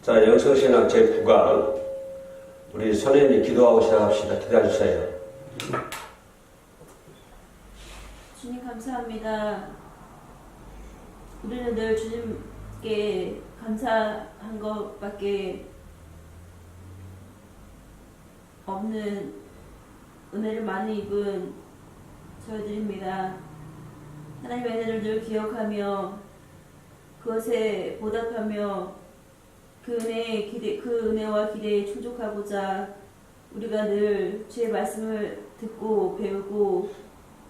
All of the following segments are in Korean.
자, 영성신학 제9강 우리 선생님이 기도하고 시작합시다. 기도해주세요. 주님 감사합니다. 우리는 늘 주님께 감사한 것밖에 없는 은혜를 많이 입은 저희들입니다. 하나님의 은혜를 늘 기억하며 그것에 보답하며 그 은혜와 기대에 충족하고자 우리가 늘 주의 말씀을 듣고 배우고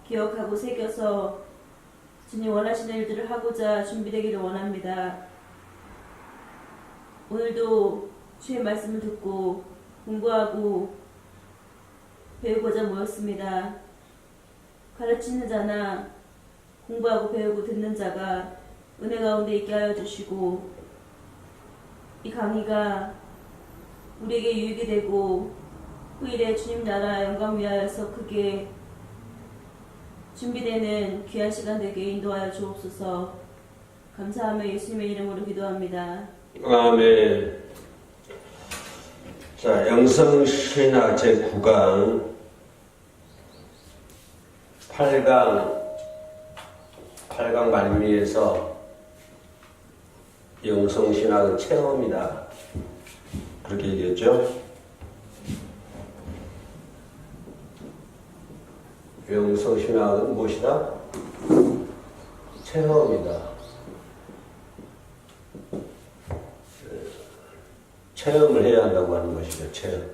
기억하고 새겨서 주님 원하시는 일들을 하고자 준비되기를 원합니다. 오늘도 주의 말씀을 듣고 공부하고 배우고자 모였습니다. 가르치는 자나 공부하고 배우고 듣는 자가 은혜 가운데 있게 하여 주시고 이 강의가 우리에게 유익이 되고 후일에 주님 나라 영광 위하여서 크게 준비되는 귀한 시간 되게 인도하여 주옵소서. 감사하며 예수님의 이름으로 기도합니다. 아멘. 자, 영성신학 제9강 8강 말미에서 영성신학은 체험이다. 그렇게 얘기했죠. 영성신학은 무엇이다? 체험이다. 체험을 해야 한다고 하는 것이죠. 체험.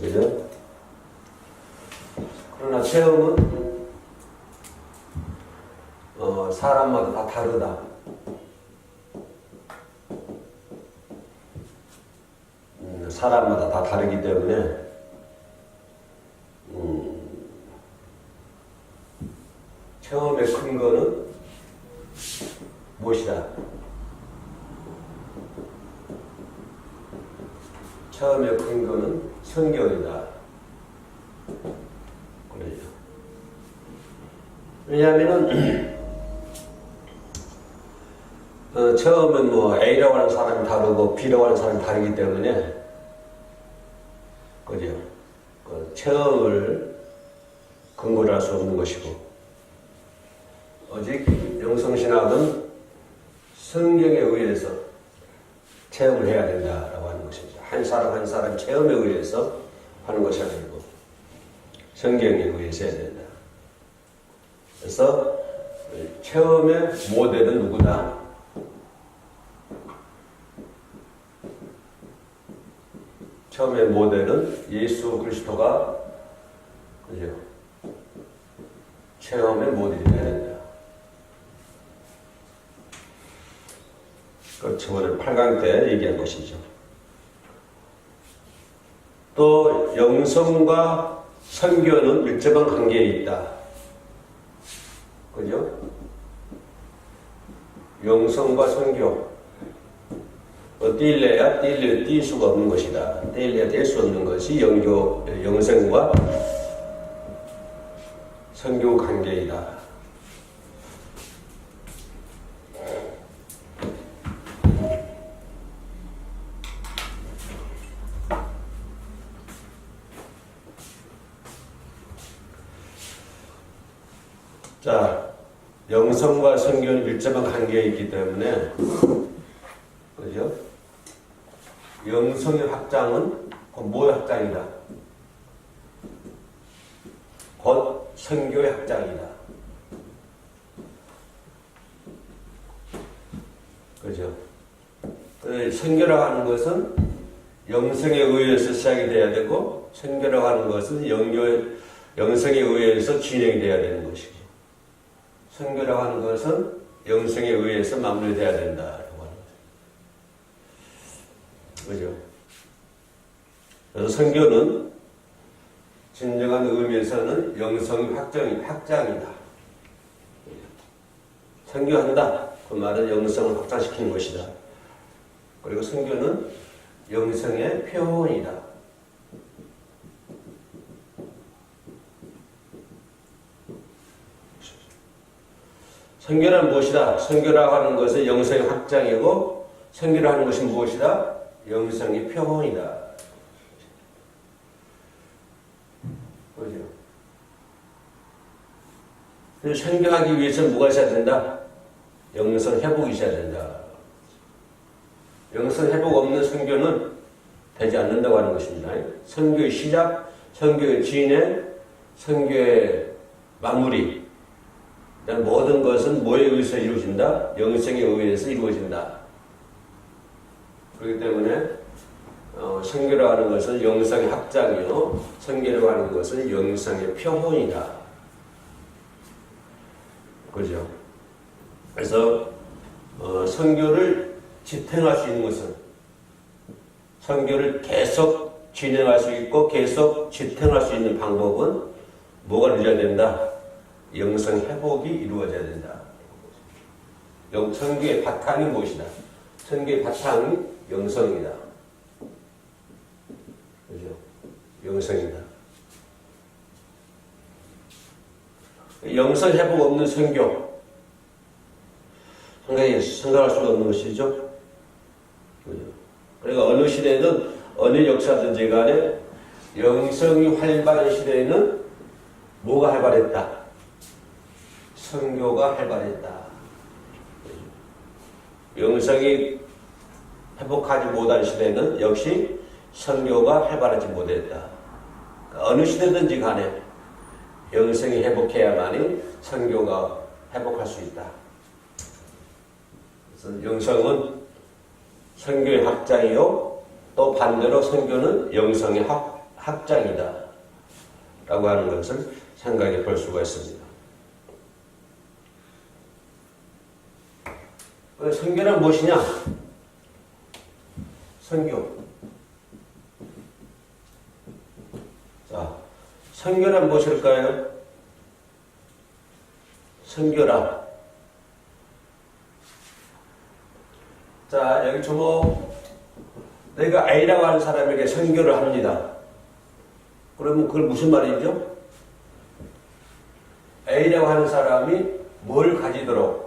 그죠? 그러나 체험은 사람마다 다 다르다. 사람마다 다 다르기 때문에 체험의 근거는 무엇이다? 체험의 근거는 성경이다. 그래요. 왜냐하면은 처음은 뭐 A라고 하는 사람이 다르고 B라고 하는 사람이 다르기 때문에 그죠? 그 체험을 근거로 할 수 없는 것이고 오직 영성신학은 성경에 의해서 체험을 해야 된다라고 하는 것이죠. 한 사람 한 사람 체험에 의해서 하는 것이 아니고 성경에 의해서 해야 된다. 그래서 체험의 모델은 누구다? 처음의 모델은 예수 그리스도가 그죠? 체험의 모델이 되어야 된다. 그 저번에 8강 때 얘기한 것이죠. 또 영성과 선교는 밀접한 관계에 있다. 그죠? 영성과 선교. 뛸래야 뛸 수가 없는 것이다. 뛸래야 뗄 수 없는 것이 영성과 선교 관계이다. 자, 영성과 선교는 밀접한 관계에 있기 때문에 그죠? 영성의 확장은 뭐의 확장이다? 곧 선교의 확장이다. 그죠? 선교라고 하는 것은 영성에 의해서 시작이 돼야 되고 선교라고 하는 것은 영성에 의해서 진행이 돼야 되는 것이고 선교라고 하는 것은 영성에 의해서 마무리돼야 된다. 그죠? 그래서 선교는 진정한 의미에서는 영성의 확장이다. 선교한다. 그 말은 영성을 확장시키는 것이다. 그리고 선교는 영성의 표현이다. 선교란 무엇이다? 선교라고 하는 것은 영성의 확장이고 선교라고 하는 것은 무엇이다? 영성의 표본이다. 그죠? 그래서 선교하기 위해서는 뭐가 있어야 된다? 영성 회복이 있어야 된다. 영성 회복 없는 선교는 되지 않는다고 하는 것입니다. 선교의 시작, 선교의 진행, 선교의 마무리, 모든 것은 뭐에 의해서 이루어진다? 영성에 의해서 이루어진다. 그렇기 때문에 선교라고 하는 것은 영성의 확장이요, 선교라고 하는 것은 영성의 표본이다. 그죠? 그래서 선교를 지탱할 수 있는 것은, 선교를 계속 진행할 수 있고 계속 지탱할 수 있는 방법은 뭐가 이루어져야 된다? 영성 회복이 이루어져야 된다. 선교의 바탕이 무엇이다? 선교의 바탕이 영성이다. 그죠? 영성이다. 영성 회복 없는 선교, 상당히 생각할 수가 없는 것이죠. 그죠? 그러니까 어느 시대든 어느 역사든지 간에 영성이 활발한 시대에는 뭐가 활발했다? 선교가 활발했다. 영성이 회복하지 못한 시대는 역시 선교가 활발하지 못했다. 어느 시대든지 간에 영성이 회복해야만이 선교가 회복할 수 있다. 그래서 영성은 선교의 확장이요, 또 반대로 선교는 영성의 확장이다 라고 하는 것을 생각해 볼 수가 있습니다. 선교는 무엇이냐? 선교. 자, 선교란 무엇일까요? 선교라. 자, 여기 주목. 내가 A라고 하는 사람에게 선교를 합니다. 그러면 그걸 무슨 말이죠? A라고 하는 사람이 뭘 가지도록,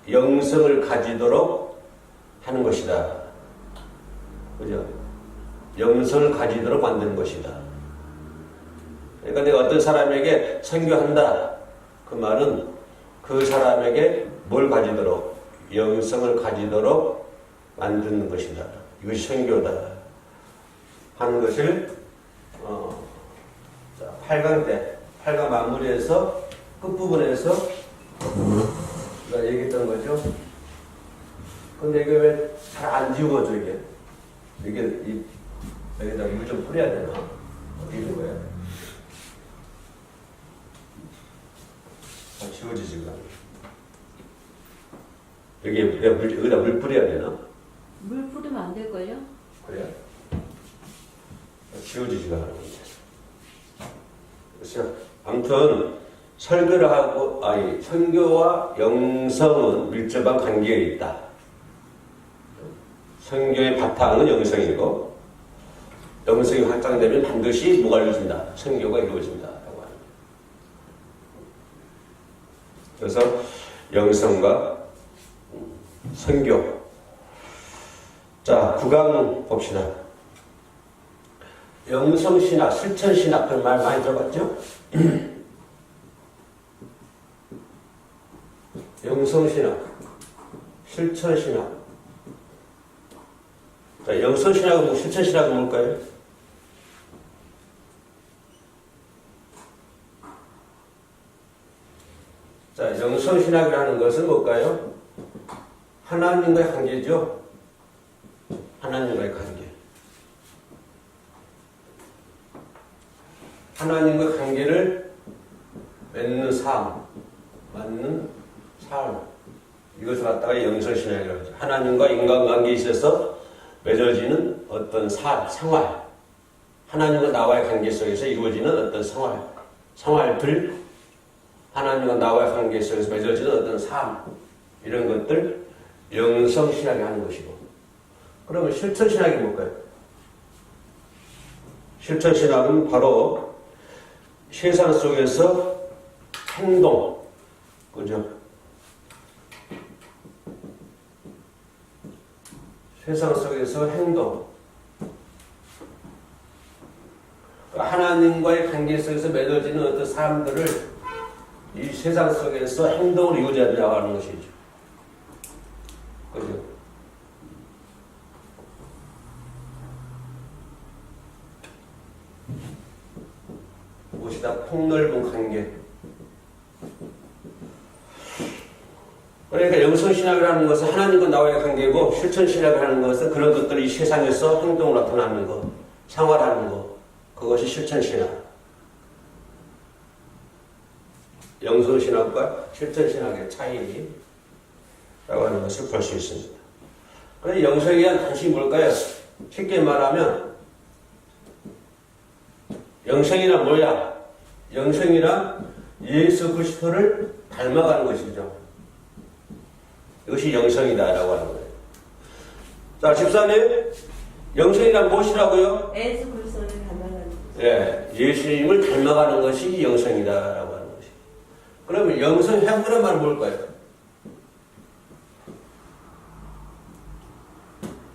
영성을 가지도록 하는 것이다. 그죠? 영성을 가지도록 만드는 것이다. 그러니까 내가 어떤 사람에게 선교한다. 그 말은 그 사람에게 뭘 가지도록, 영성을 가지도록 만드는 것이다. 이것이 선교다 하는 것을 8강 때, 8강 마무리에서 끝부분에서 우리가 얘기했던 거죠. 근데 이게 왜 잘 안 지워져, 이게? 여기다 물 좀 뿌려야 되나? 어디 있는 거야? 지워지지가 않아. 여기다 물 뿌려야 되나? 물 뿌리면 안 될걸요? 그래요? 지워지지가 않아. 그렇죠? 아무튼 설교를 하고, 선교와 영성은 밀접한 관계에 있다. 선교의 바탕은 영성이고, 영성이 확장되면 반드시 뭐가 이루어진다? 선교가 이루어진다. 라고 합니다. 그래서 영성과 선교. 자, 9강 봅시다. 영성신학, 실천신학, 그런 말 많이 들어봤죠? 영성신학, 실천신학. 자, 영성신학은 실천신학은 뭘까요? 자, 영성신학이라는 것은 뭘까요? 하나님과의 관계죠. 하나님과의 관계. 하나님과 관계를 맺는 삶, 맞는 삶. 이것을 갖다가 영성신학이라고 하죠. 하나님과 인간관계에 있어서 맺어지는 어떤 생활. 하나님과 나와의 관계 속에서 이루어지는 어떤 생활들. 하나님과 나와의 관계 속에서 맺어지는 어떤 삶. 이런 것들 영성신학이 하는 것이고. 그러면 실천신학이 뭘까요? 실천신학은 바로 세상 속에서 행동, 그죠? 세상 속에서 행동. 하나님과의 관계 속에서 맺어지는 어떤 사람들을 이 세상 속에서 행동을 유지해 나가는 것이죠. 그죠? 무엇이다? 폭넓은 관계. 그러니까 영성신학이라는 것은 하나님과 나와의 관계고, 실천신학이라는 것은 그런 것들이 이 세상에서 행동으로 나타나는 것, 생활하는 것, 그것이 실천신학. 영성신학과 실천신학의 차이라고 하는 것을 볼 수 있습니다. 그런데 영성에 대한 단식이 뭘까요? 쉽게 말하면 영성이란 뭐야? 영성이란 예수 그리스도를 닮아가는 것이죠. 이것이 영성이다라고 하는 거예요. 자, 집사님, 영성이란 무엇이라고요? 예수 그리스도를 닮아가는 거죠. 예, 예수님을 닮아가는 것이 영성이다라고 하는 것이죠. 그러면 영성 회복이란 말은 뭘까요?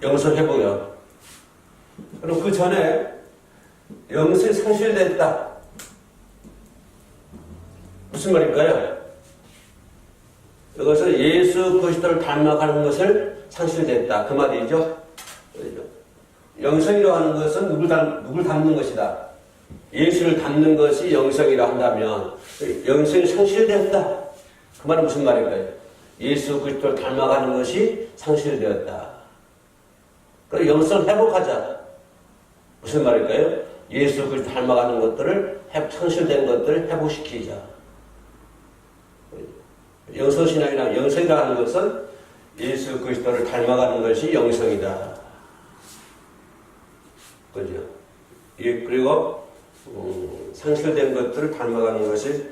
영성 회복이요. 그럼 그 전에 영성이 상실됐다. 무슨 말일까요? 이것은 예수 그리스도를 닮아가는 것을 상실됐다. 그 말이죠. 영성이라고 하는 것은 누굴 닮는 것이다. 예수를 닮는 것이 영성이라 한다면 영성이 상실되었다. 그 말은 무슨 말일까요? 예수 그리스도를 닮아가는 것이 상실되었다. 그럼 영성을 회복하자. 무슨 말일까요? 예수 그리스도 닮아가는 것들을 상실된 것들을 회복시키자. 영성신앙이나 영성이라는 것은 예수 그리스도를 닮아가는 것이 영성이다. 그죠? 예, 그리고 상실된 것들을 닮아가는 것이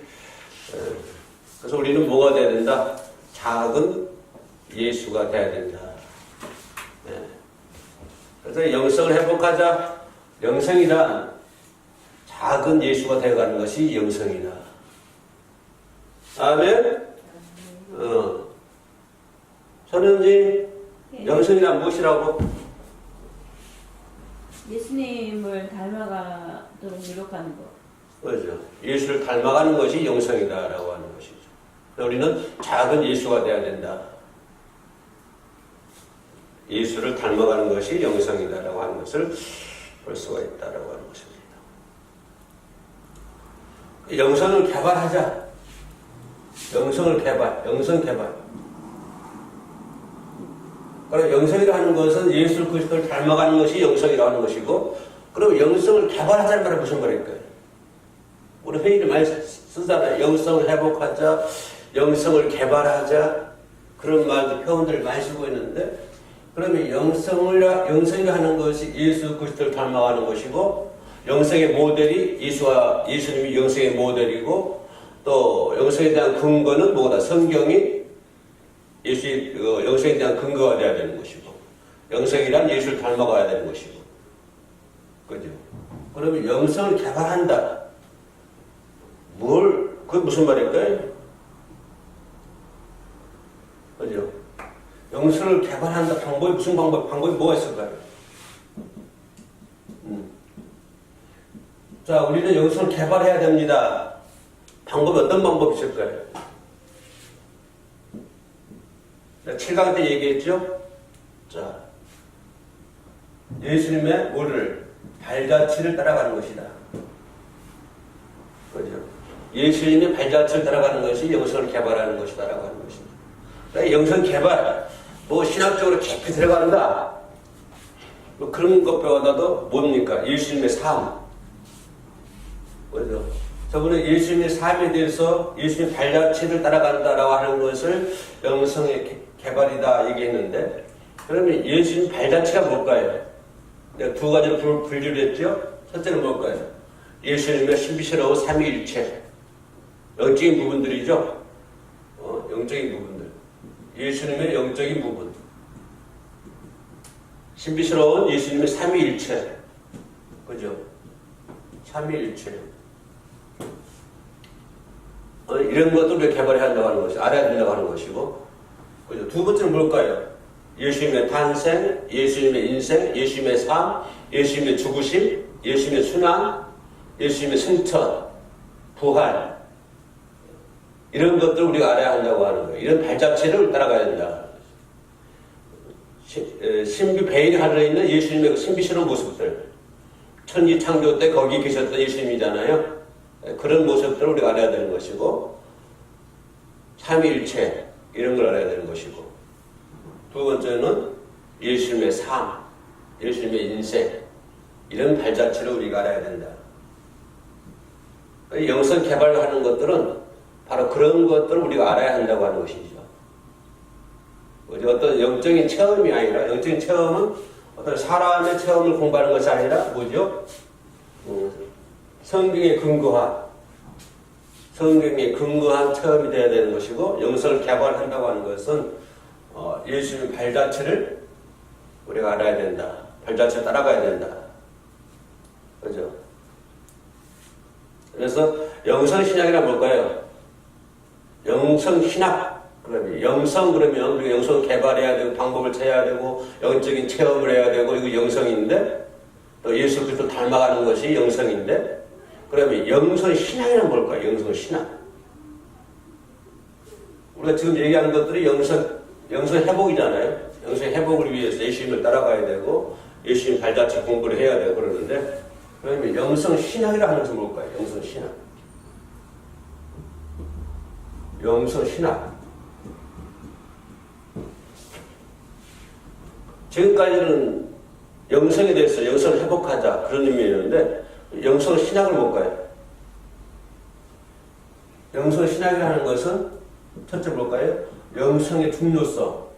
그래서 우리는 뭐가 돼야 된다? 작은 예수가 돼야 된다. 네. 그래서 영성을 회복하자. 영성이란 작은 예수가 되어가는 것이 영성이다. 아멘. 선영지, 영성이란 무엇이라고? 예수님을 닮아가도록 노력하는 것. 그렇죠. 예수를 닮아가는 것이 영성이다라고 하는 것이죠. 우리는 작은 예수가 되어야 된다. 예수를 닮아가는 것이 영성이다라고 하는 것을 볼 수가 있다라고 하는 것입니다. 영성을 개발하자. 영성을 개발, 영성 개발. 그럼 영성이라고 하는 것은 예수 그리스도를 닮아가는 것이 영성이라고 하는 것이고, 그럼 영성을 개발하자는 말은 무슨 말일까요? 우리 회의를 많이 쓰잖아요. 영성을 회복하자, 영성을 개발하자, 그런 말들, 표현들을 많이 쓰고 있는데, 그러면 영성이라 하는 것이 예수 그리스도를 닮아가는 것이고, 영성의 모델이 예수님이 영성의 모델이고, 또 영성에 대한 근거는 뭐다? 성경이 영성에 대한 근거가 되어야 되는 것이고, 영성이란 예수를 닮아가야 되는 것이고, 그죠? 그러면 영성을 개발한다. 그게 무슨 말일까요? 그죠? 영성을 개발한다. 방법이 무슨 방법이 뭐가 있을까요? 자, 우리는 영성을 개발해야 됩니다. 방법이 어떤 방법이 있을까요? 7강 때 얘기했죠? 자, 예수님의 발자취를 따라가는 것이다. 그죠? 예수님의 발자취를 따라가는 것이 영성을 개발하는 것이다라고 하는 것입니다. 그러니까 영성 개발, 신학적으로 깊이 들어간다. 그런 것보다도 뭡니까? 예수님의 삶. 그죠? 저번에 예수님의 삶에 대해서 예수님의 발자취를 따라간다라고 하는 것을 영성의 개발이다 얘기했는데, 그러면 예수님 발자취가 뭘까요? 내가 두 가지로 분류를 했죠. 첫째는 뭘까요? 예수님의 신비스러운 삼위일체, 영적인 부분들이죠. 영적인 부분들. 예수님의 영적인 부분. 신비스러운 예수님의 삼위일체. 그죠? 삼위일체. 이런 것도 우리가 개발해야 한다고 하는 것이, 알아야 된다고 하는 것이고, 그죠? 두 번째는 뭘까요? 예수님의 탄생, 예수님의 인생, 예수님의 삶, 예수님의 죽으심, 예수님의 순환, 예수님의 승천, 부활, 이런 것들을 우리가 알아야 한다고 하는 거예요. 이런 발자취를 따라가야 된다. 신비 베일 하늘에 있는 예수님의 그 신비스러운 모습들, 천지 창조 때 거기 계셨던 예수님이잖아요. 그런 모습들을 우리가 알아야 되는 것이고, 삼위일체 이런 걸 알아야 되는 것이고, 두 번째는 예수님의 삶, 예수님의 인생, 이런 발자취를 우리가 알아야 된다. 영성 개발하는 것들은 바로 그런 것들을 우리가 알아야 한다고 하는 것이죠. 어떤 영적인 체험이 아니라, 영적인 체험은 어떤 사람의 체험을 공부하는 것이 아니라 뭐죠? 성경에 근거한 체험이 되어야 되는 것이고, 영성을 개발한다고 하는 것은 예수님의 발자취를 우리가 알아야 된다. 발자취를 따라가야 된다. 그죠? 그래서 영성신학이란 뭘까요? 영성신학. 그러면 영성 그러면 우리가 영성을 개발해야 되고 방법을 찾아야 되고 영적인 체험을 해야 되고 이거 영성인데, 또 예수 그리스도 닮아가는 것이 영성인데, 그러면 영성신학이란 뭘까요? 영성신학. 우리가 지금 얘기하는 것들이 영성 회복이잖아요. 영성 회복을 위해서 예수님을 따라가야 되고 예수님 발자취 공부를 해야 되고 그러는데, 그러면 영성신학이라는 것은 뭘까요? 영성신학. 지금까지는 영성에 대해서 영성을 회복하자 그런 의미였는데, 영성신학을 뭘까요? 영성신학이라는 것은 첫째 뭘까요? 영성의 중요성.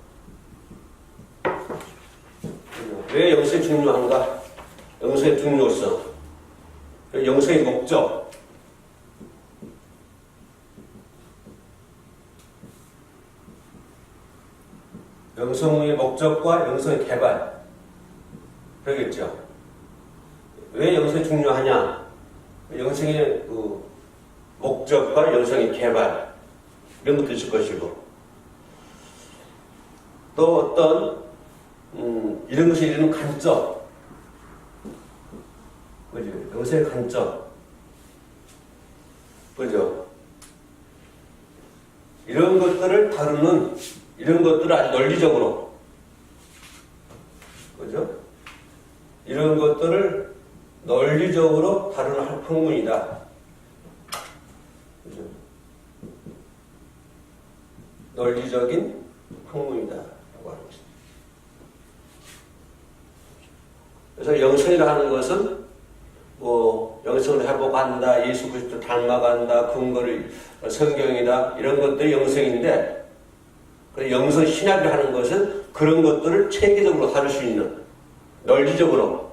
왜 영성이 중요한가? 영성의 중요성, 영성의 목적, 영성의 목적과 영성의 개발, 그러겠죠. 왜 영성이 중요하냐? 영성의 그 목적과 영성의 개발, 이런 것도 있을 것이고, 또 어떤 이런 것이 이루는 관점, 그죠? 영성의 관점, 그죠? 이런 것들을 다루는, 이런 것들을 아주 논리적으로, 그죠? 이런 것들을 논리적으로 다루는 학문이다. 그죠? 논리적인 학문이다라고 하는 것입니다. 그래서 영성이라 하는 것은 뭐 영성을 회복한다, 예수 그리스도 닮아간다, 근거를 성경이다, 이런 것들이 영성인데, 영성 신학을 하는 것은 그런 것들을 체계적으로 다룰 수 있는, 논리적으로,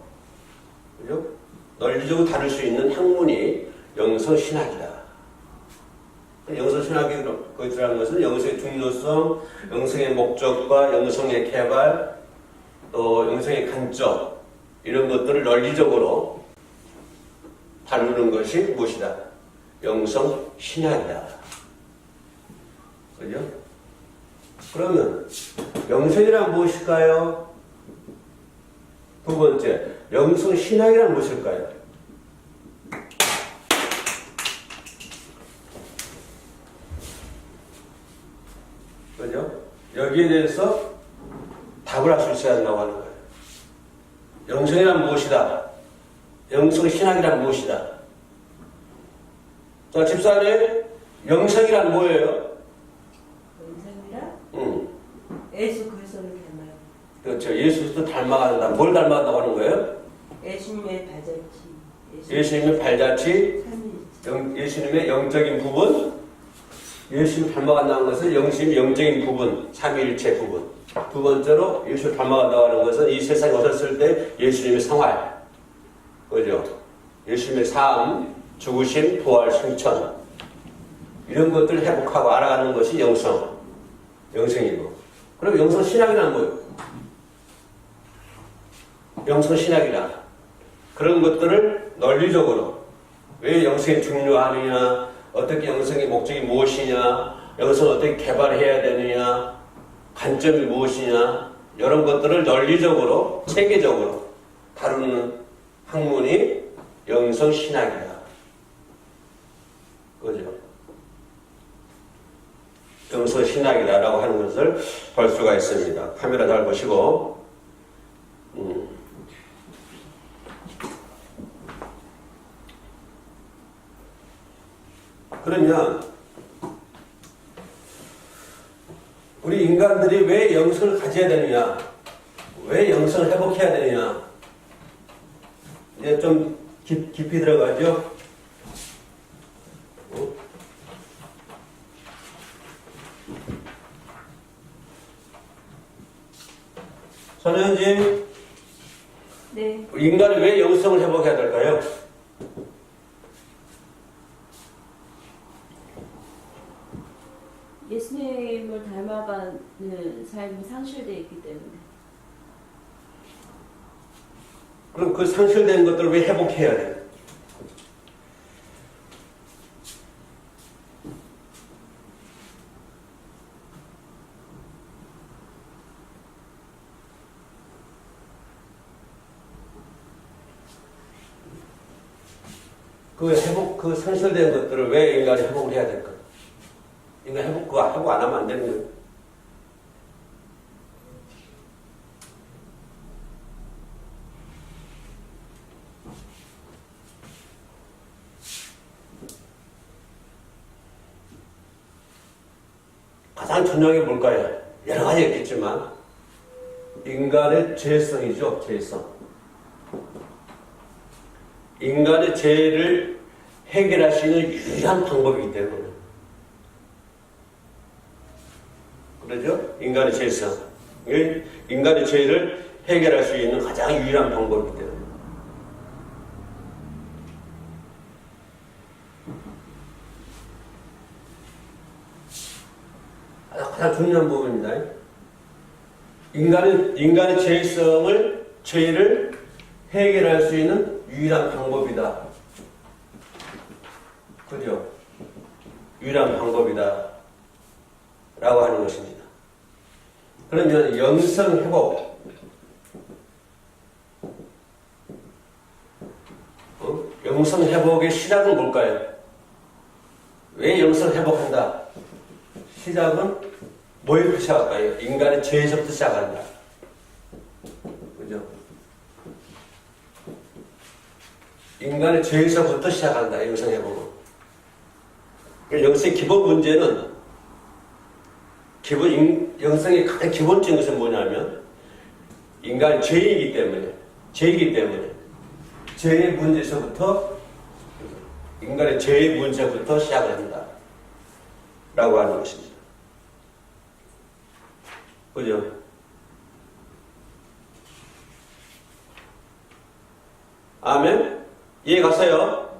그죠? 논리적으로 다룰 수 있는 학문이 영성 신학이다. 영성 신학이 거기 들어가는 것은 영성의 중요성, 영성의 목적과 영성의 개발, 또 영성의 관점, 이런 것들을 논리적으로 다루는 것이 무엇이다? 영성 신학이다. 그죠? 그러면 영성이란 무엇일까요? 두 번째, 영성 신학이란 무엇일까요? 그죠? 여기에 대해서 답을 할 수 있어야 한다고 하는 거예요. 영성이란 무엇이다? 영성 신학이란 무엇이다? 자, 집사님, 영성이란 뭐예요? 영성이란? 예수 그리스도를 닮아요. 그렇죠. 예수 그리스도 닮아간다. 뭘 닮아간다고 하는 거예요? 예수님의 발자취. 예수님의 발자취, 예수님의 영적인 부분, 예수님을 닮아간다는 것은 예수님의 영적인 부분, 삼위일체 부분. 두 번째로 예수를 닮아간다고 하는 것은 이 세상에 오셨을 때 예수님의 생활, 그죠? 예수님의 삶, 죽으심, 부활, 승천, 이런 것들을 회복하고 알아가는 것이 영성이고. 그럼 영성 신학이란 뭐예요? 영성 신학이란 그런 것들을 논리적으로, 왜 영성이 중요하느냐, 어떻게 영성의 목적이 무엇이냐, 영성을 어떻게 개발해야 되느냐, 관점이 무엇이냐, 이런 것들을 논리적으로, 체계적으로 다루는 학문이 영성신학이다. 그죠? 영성신학이다라고 하는 것을 볼 수가 있습니다. 카메라 잘 보시고. 그러면 우리 인간들이 왜 영성을 가져야 되느냐? 왜 영성을 회복해야 되느냐? 이제 좀 깊이 들어가죠. 선현지, 네. 인간이 왜 영성을 회복해야 될까요? 예수님을 닮아가는 삶이 상실되어 있기 때문에. 그럼 그 상실된 것들을 왜 회복해야 돼? 그 상실된 것들을 왜 인간이 회복을 해야 될까? 인간 회복 안 하면 안 되는 거예요. 가장 중요한 게 뭘까요? 여러 가지 있겠지만 인간의 죄성이죠. 죄성. 인간의 죄를 해결할 수 있는 유일한 방법이기 때문에. 그러죠? 인간의 죄성. 인간의 죄를 해결할 수 있는 가장 유일한 방법이기 때문에. 가장 중요한 부분입니다. 인간의 죄를 해결할 수 있는 유일한 방법이다. 그죠? 유일한 방법이다. 라고 하는 것입니다. 그러면 영성회복. 영성회복의 시작은 뭘까요? 왜 영성회복한다? 시작은 뭐에서 시작할까요? 인간의 죄에서부터 시작한다. 그죠? 인간의 죄에서부터 시작한다. 영성회복은. 영성의 기본 문제는 영성의 가장 기본적인 것은 뭐냐면 인간이 죄이기 때문에 죄의 문제에서부터 인간의 죄의 문제부터 시작을 한다. 라고 하는 것입니다. 그죠? 아멘? 이해 갔어요?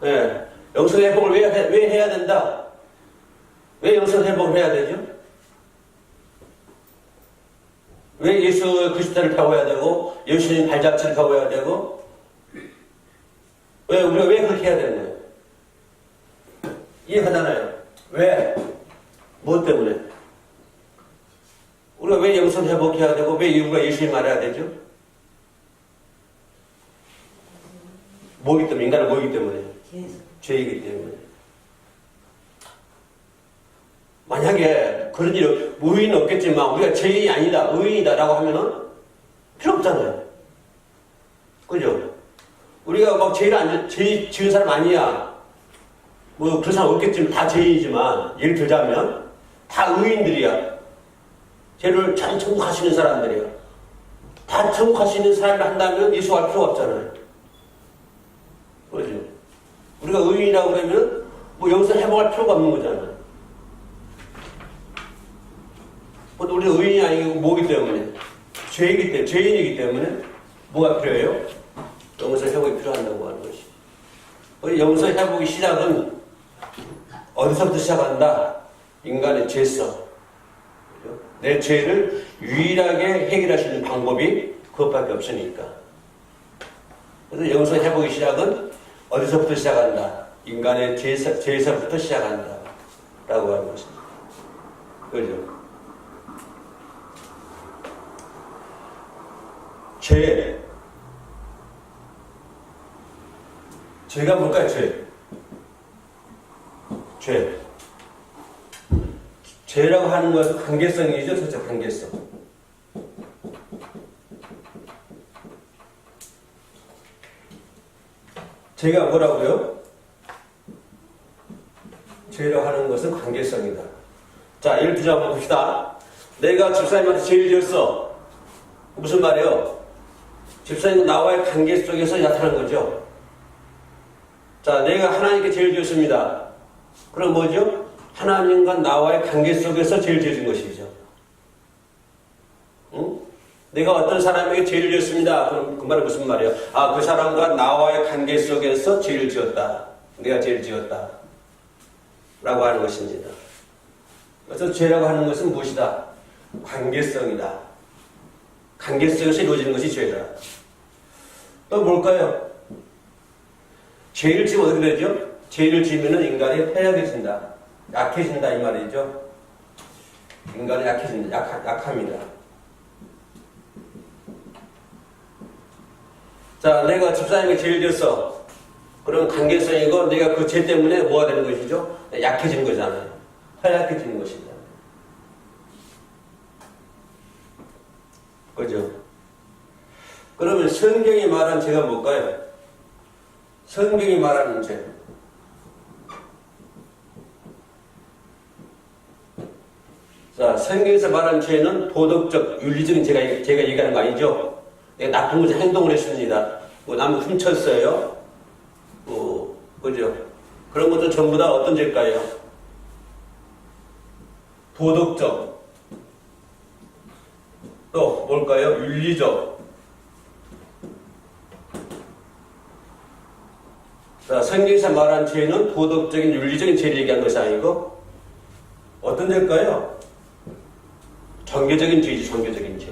네. 네. 영성 회복을 왜 해야 된다? 왜 영성 회복을 해야 되죠? 왜 예수 그리스도를 배워야 되고 예수님 발자취를 배워야 되고 우리가 왜 그렇게 해야 되는 거예요? 이해하잖아요. 왜? 무엇 때문에? 우리가 왜 영성 회복해야 되고 왜 우리가 예수님 알아야 되죠? 뭐기 때문에? 인간은 뭐기 때문에? 죄이기 때문에. 만약에 그런 일 의인은 없겠지만 우리가 죄인이 아니다, 의인이다 라고 하면은 필요 없잖아요. 그죠? 우리가 막 죄 지은 사람 아니야. 뭐 그런 사람 없겠지만 다 죄인이지만 예를 들자면 다 의인들이야. 죄를 잘 청구할 수 있는 사람들이야. 다 청구할 수 있는 사람을 한다면 예수 할 필요가 없잖아요. 그죠? 우리가 의인이라고 그러면 뭐 여기서 회복할 필요가 없는 거잖아요. 우리 의인이 아니고 뭐기 때문에? 죄인이기 때문에 뭐가 필요해요? 영성 회복이 필요한다고 하는 것이. 우리 영성 회복의 시작은 어디서부터 시작한다? 인간의 죄성. 내 죄를 유일하게 해결할 수 있는 방법이 그것밖에 없으니까. 그래서 영성 회복의 시작은 어디서부터 시작한다? 인간의 죄에서부터 시작한다. 라고 하는 것입니다. 그죠? 죄. 죄가 뭘까요? 죄. 죄라고 하는 것은 관계성이죠. 첫째 관계성. 죄가 뭐라고요? 죄라고 하는 것은 관계성이다. 자, 예를 들자 한번 봅시다. 내가 집사님한테 죄를 지었어. 무슨 말이에요? 집사님은 나와의 관계 속에서 나타난 거죠. 자, 내가 하나님께 죄를 지었습니다. 그럼 뭐죠? 하나님과 나와의 관계 속에서 죄를 지은 것이죠. 응? 내가 어떤 사람에게 죄를 지었습니다. 그럼 그 말은 무슨 말이에요? 아, 그 사람과 나와의 관계 속에서 죄를 지었다. 내가 죄를 지었다. 라고 하는 것입니다. 그래서 죄라고 하는 것은 무엇이다? 관계성이다. 관계성에서 이루어지는 것이 죄다. 또 뭘까요? 죄를 지면 어떻게 되죠? 죄를 지으면 인간이 패약해진다. 약해진다 이 말이죠. 인간이 약해진다. 약합니다. 자, 내가 집사님에게 죄를 지었어. 그럼 관계성이고 내가 그 죄 때문에 뭐가 되는 것이죠? 약해지는 거잖아요. 허약해지는 것이죠. 그죠? 그러면 성경이 말한 죄가 뭘까요? 성경이 말하는 죄. 자, 성경에서 말하는 죄는 도덕적, 윤리적인 제가 얘기하는 거 아니죠? 내가 나쁜 것을 행동을 했습니다. 뭐 남을 훔쳤어요. 그죠? 그런 것도 전부 다 어떤 죄일까요? 도덕적. 또 뭘까요? 윤리적. 자, 성경에서 말한 죄는 도덕적인, 윤리적인 죄를 얘기한 것이 아니고 어떤 죄일까요? 종교적인 죄지, 종교적인 죄.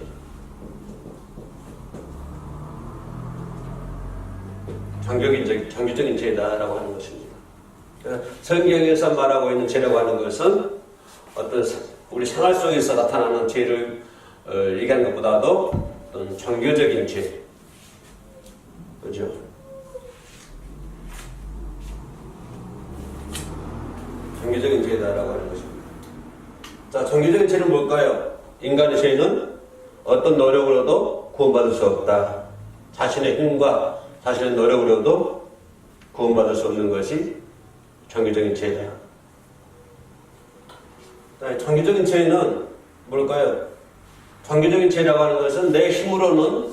종교적인 죄다라고 하는 것입니다. 성경에서 말하고 있는 죄라고 하는 것은 어떤 우리 생활 속에서 나타나는 죄를 얘기하는 것보다도 어떤 종교적인 죄. 그죠? 종교적인 죄다라고 하는 것입니다. 자, 종교적인 죄는 뭘까요? 인간의 죄는 어떤 노력으로도 구원받을 수 없다. 자신의 힘과 자신의 노력으로도 구원받을 수 없는 것이 종교적인 죄다. 종교적인 죄는 뭘까요? 종교적인 죄라고 하는 것은 내 힘으로는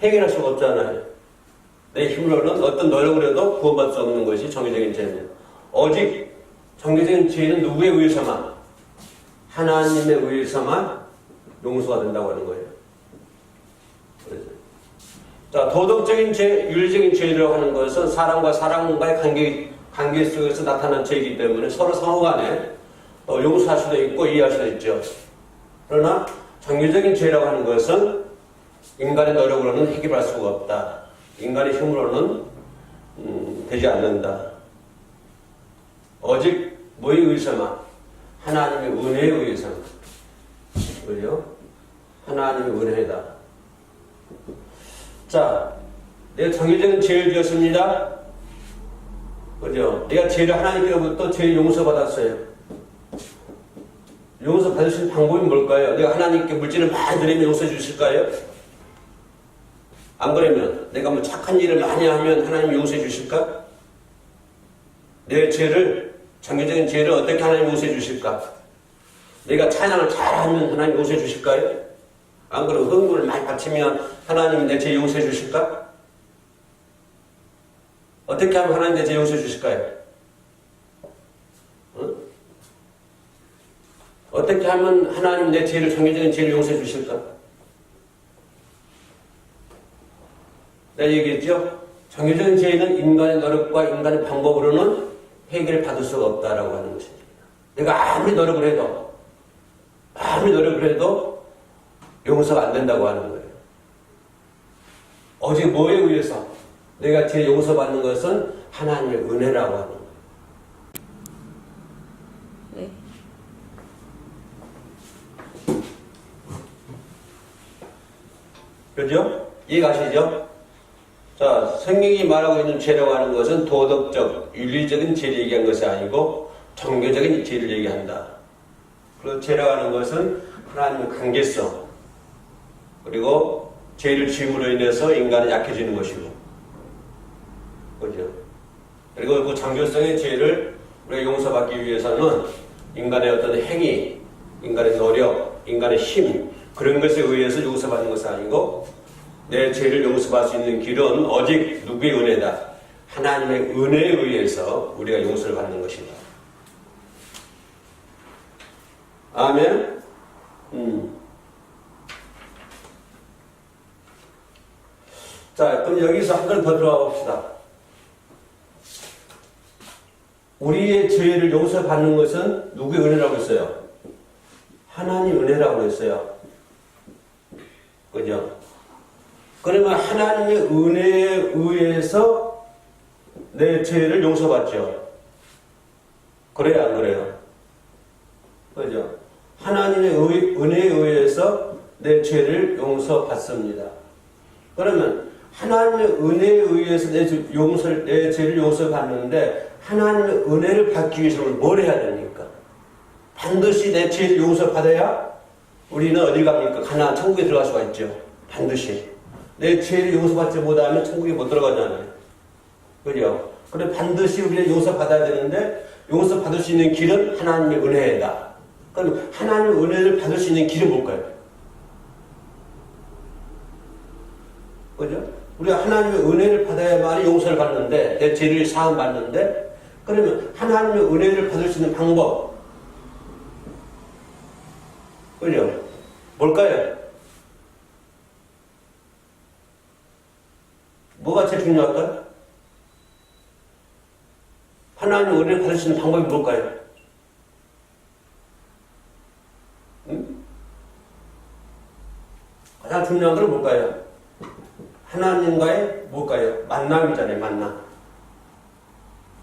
해결할 수가 없잖아요. 내 힘으로는 어떤 노력을 해도 구원받을 수 없는 것이 종교적인 죄입니다. 오직 종교적인 죄는 누구에 의해서만? 하나님에 의해서만 용서가 된다고 하는 거예요. 자, 도덕적인 죄, 윤리적인 죄라고 하는 것은 사람과 사람과의 관계 속에서 나타난 죄이기 때문에 서로 상호간에 용서할 수도 있고 이해할 수도 있죠. 그러나 종교적인 죄라고 하는 것은 인간의 노력으로는 해결할 수가 없다. 인간의 힘으로는 되지 않는다. 오직 뭐에 의해서만? 하나님의 은혜에 의해서만. 그래요? 하나님의 은혜다. 자, 내가 종교적인 죄를 지었습니다. 그죠? 내가 죄를 하나님께로부터 죄를 용서받았어요. 용서 받을 수 있는 방법이 뭘까요? 내가 하나님께 물질을 많이 드리면 용서해 주실까요? 안 그러면 내가 뭐 착한 일을 많이 하면 하나님 용서해 주실까? 내 죄를, 종교적인 죄를 어떻게 하나님 용서해 주실까? 내가 찬양을 잘하면 하나님 용서해 주실까요? 안 그러면 흥분을 많이 바치면 하나님이 내 죄 용서해 주실까? 어떻게 하면 하나님 내 죄 용서해 주실까요? 응? 어떻게 하면 하나님 내 죄를, 종교적인 죄를 용서해 주실까? 내가 얘기했죠? 종교적인 죄는 인간의 노력과 인간의 방법으로는 해결받을 수가 없다라고 하는 것입니다. 내가 아무리 노력을 해도 용서가 안 된다고 하는 거예요. 오직 뭐에 의해서? 내가 죄 용서받는 것은 하나님의 은혜라고 하는 거예요. 네. 그죠? 이해가시죠? 자, 성경이 말하고 있는 죄라고 하는 것은 도덕적, 윤리적인 죄를 얘기한 것이 아니고 종교적인 죄를 얘기한다. 그리고 죄라고 하는 것은 하나님의 관계성, 그리고 죄를 지음으로 인해서 인간은 약해지는 것이고, 그죠? 그리고 그 종교성의 죄를 우리가 용서받기 위해서는 인간의 어떤 행위, 인간의 노력, 인간의 힘, 그런 것에 의해서 용서받는 것이 아니고, 내 죄를 용서받을 수 있는 길은 오직 누구의 은혜다? 하나님의 은혜에 의해서 우리가 용서를 받는 것이다. 아멘? 자, 그럼 여기서 한 번 더 들어가 봅시다. 우리의 죄를 용서받는 것은 누구의 은혜라고 했어요? 하나님 은혜라고 했어요. 그죠? 그러면 하나님의 은혜에 의해서 내 죄를 용서받죠. 그래요, 안 그래요? 그죠? 하나님의 은혜에 의해서 내 죄를 용서받습니다. 그러면 하나님의 은혜에 의해서 내 죄를 용서받는데 하나님의 은혜를 받기 위해서는 뭘 해야 됩니까? 반드시 내 죄를 용서받아야 우리는 어디 갑니까? 가나안 천국에 들어갈 수가 있죠. 반드시. 내 죄를 용서받지 못하면 천국에 못 들어가잖아요. 그죠? 그래 반드시 우리는 용서받아야 되는데 용서받을 수 있는 길은 하나님의 은혜다. 그럼 하나님의 은혜를 받을 수 있는 길은 뭘까요? 그죠? 우리가 하나님의 은혜를 받아야만이 용서를 받는데, 내 죄를 사함 받는데, 그러면 하나님의 은혜를 받을 수 있는 방법, 그죠? 뭘까요? 뭐가 제일 중요할까요? 하나님의 은혜를 받을 수 있는 방법이 뭘까요? 가장 중요한 건 뭘까요? 하나님과의 뭘까요? 만남이잖아요, 만남.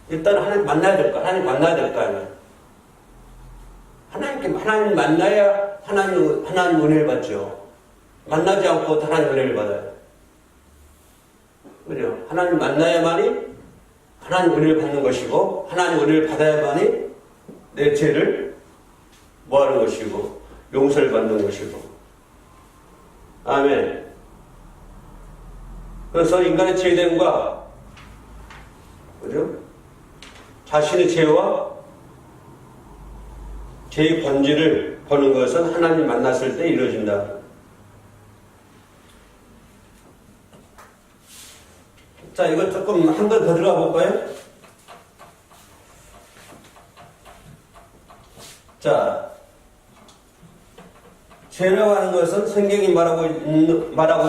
일단 하나님 만나야 될까? 하나님 만나야 될까? 하나님 만나야 하나님 은혜를 받죠. 만나지 않고 하나님 은혜를 받아요. 그죠? 하나님 만나야만이 하나님 은혜를 받는 것이고, 하나님 은혜를 받아야만이 내 죄를 뭐 하는 것이고, 용서를 받는 것이고. 아멘. 그래서 인간의 죄됨과, 그죠? 자신의 죄와 죄의 본질을 보는 것은 하나님 만났을 때 이루어진다. 자, 이거 조금 한 번 더 들어가 볼까요? 자, 죄라고 하는 것은 성경이 말하고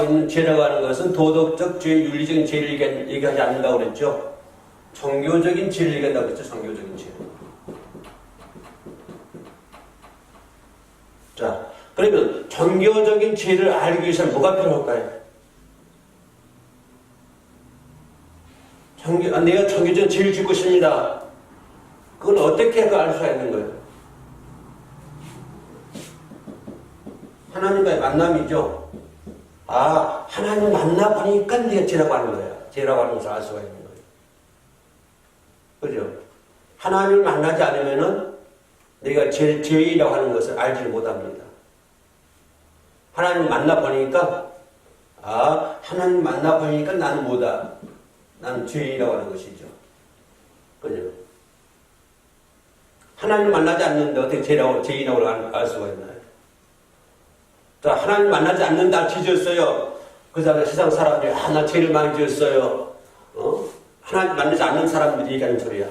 있는 죄라고 하는 것은 도덕적 죄, 윤리적인 죄를 얘기하지 않는다고 그랬죠. 종교적인 죄를 얘기한다고 그랬죠. 종교적인 죄. 자, 그러면 종교적인 죄를 알기 위해서는 뭐가 필요할까요? 내가 종교적인 죄를 짓고 있습니다. 그건 어떻게 알 수가 있는 거예요? 하나님과의 만남이죠. 아, 하나님 만나보니까 네가 죄라고 하는 거야. 죄라고 하는 것을 알 수가 있는 거예요. 그죠? 하나님을 만나지 않으면은 내가 죄이라고 하는 것을 알지를 못합니다. 하나님 만나보니까, 아, 하나님 만나보니까 나는 뭐다? 나는 죄인이라고 하는 것이죠. 그죠? 하나님 만나지 않는데 어떻게 죄인이라고 알 수가 있나요? 자, 하나님 만나지 않는다, 지졌어요. 그 다음에 세상 사람들이, 아, 나 죄를 많이 지었어요. 하나님 만나지 않는 사람들이 얘기하는 소리야.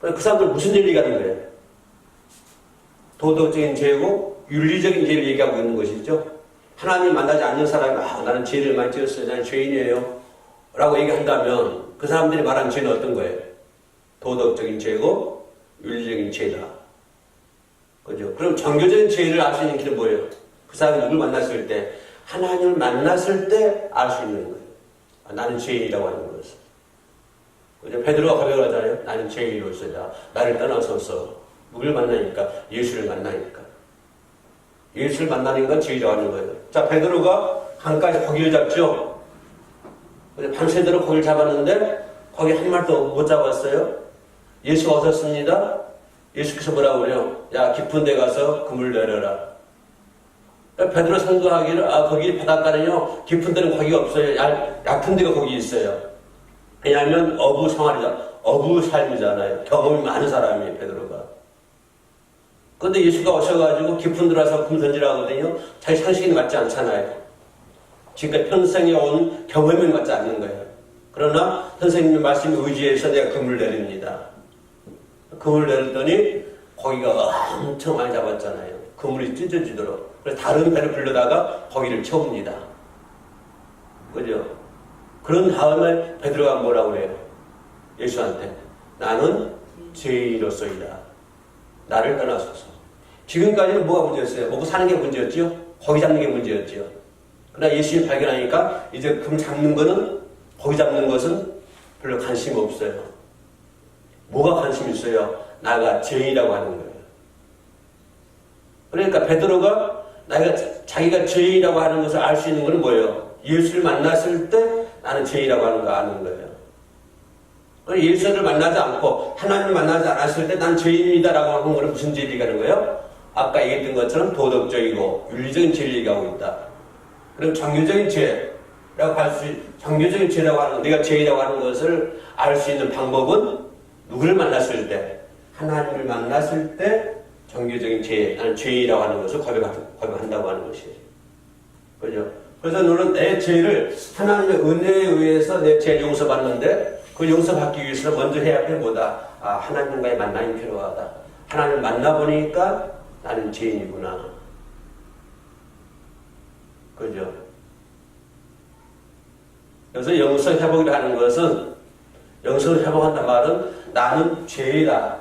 그 사람들 무슨 일 얘기하는 거예요? 도덕적인 죄고, 윤리적인 죄를 얘기하고 있는 것이죠. 하나님 만나지 않는 사람이, 아, 나는 죄를 많이 지었어요. 나는 죄인이에요. 라고 얘기한다면 그 사람들이 말하는 죄는 어떤 거예요? 도덕적인 죄고 윤리적인 죄다. 그죠? 그럼 종교적인 죄를 알 수 있는 길은 뭐예요? 그 사람이 누굴 만났을 때, 하나님을 만났을 때 알 수 있는 거예요. 아, 나는 죄인이라고 하는 것을. 그죠? 베드로가 고백하잖아요. 나는 죄인으로서다. 나를 떠나서서 누굴 만나니까? 예수를 만나니까. 예수를 만나는 건 죄인이라고 하는 거예요. 자, 베드로가 강가에서 고기를 잡죠. 근데 밤새도록 고기를 잡았는데 거기 한 마리도 못 잡았어요. 예수가 오셨습니다. 예수께서 뭐라고 그래요? 야, 깊은 데 가서 그물 내려라. 베드로 선고하기를 거기 바닷가는요 깊은 데는 거기가 없어요. 얕은 데가 거기 있어요. 왜냐하면 어부 삶이잖아요. 경험이 많은 사람이에요, 베드로가. 그런데 예수가 오셔가지고 깊은 데 가서 금 던지라 하거든요. 자기 상식이 맞지 않잖아요. 지금까지 평생에 온 경험이 맞지 않는 거예요. 그러나 선생님의 말씀에 의지해서 내가 금을 내립니다. 금을 내렸더니 고기가 엄청 많이 잡았잖아요. 그물이 찢어지도록. 그래서 다른 배를 불러다가 거기를 채웁니다. 그죠? 그런 다음에 베드로가 뭐라고 그래요? 예수한테 나는 죄인으로서이다. 나를 떠나소서. 지금까지는 뭐가 문제였어요? 먹고 사는 게 문제였죠? 고기 잡는 게 문제였죠. 그러나 예수님 발견하니까 이제 금 잡는 거는 고기 잡는 것은 별로 관심이 없어요. 뭐가 관심이 있어요? 나가 죄인이라고 하는 거예요. 그러니까 베드로가 자기가 죄인이라고 하는 것을 알 수 있는 것은 뭐예요? 예수를 만났을 때 나는 죄인이라고 하는 거 아는 거예요. 예수를 만나지 않고 하나님을 만나지 않았을 때 난 죄인이다라고 하는 것은 무슨 죄를 얘기하는 거예요? 아까 얘기했던 것처럼 도덕적이고 윤리적인 죄를 얘기하고 있다. 그럼 정교적인 죄라고 할 수, 정교적인 죄라고 하는, 내가 죄인이라고 하는 것을 알 수 있는 방법은 누구를 만났을 때, 하나님을 만났을 때 정교적인 죄, 나는 죄인이라고 하는 것을 고백한다고 하는 것이에요. 그죠? 그래서 너는 내 죄를 하나님의 은혜에 의해서 내 죄를 용서받는데 그 용서받기 위해서 먼저 해야 할 게 뭐다? 하나님과의 만남이 필요하다. 하나님을 만나보니까 나는 죄인이구나. 그죠? 그래서 영성 회복이라 하는 것은 영성을 회복한다 말은 나는 죄이다.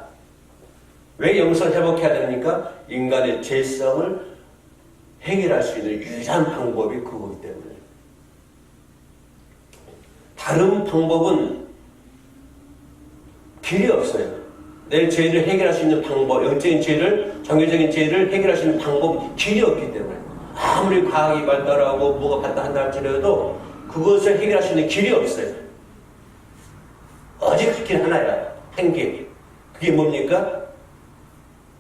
왜 영성을 회복해야 됩니까? 인간의 죄성을 해결할 수 있는 유일한 방법이 그거기 때문에. 다른 방법은 길이 없어요. 내 죄를 해결할 수 있는 방법, 영적인 죄를, 정교적인 죄를 해결할 수 있는 방법이 길이 없기 때문에. 아무리 과학이 발달하고 뭐가 발달한다 할지라도 그것을 해결할 수 있는 길이 없어요. 오직 그 길 하나야. 한 길. 그게 뭡니까?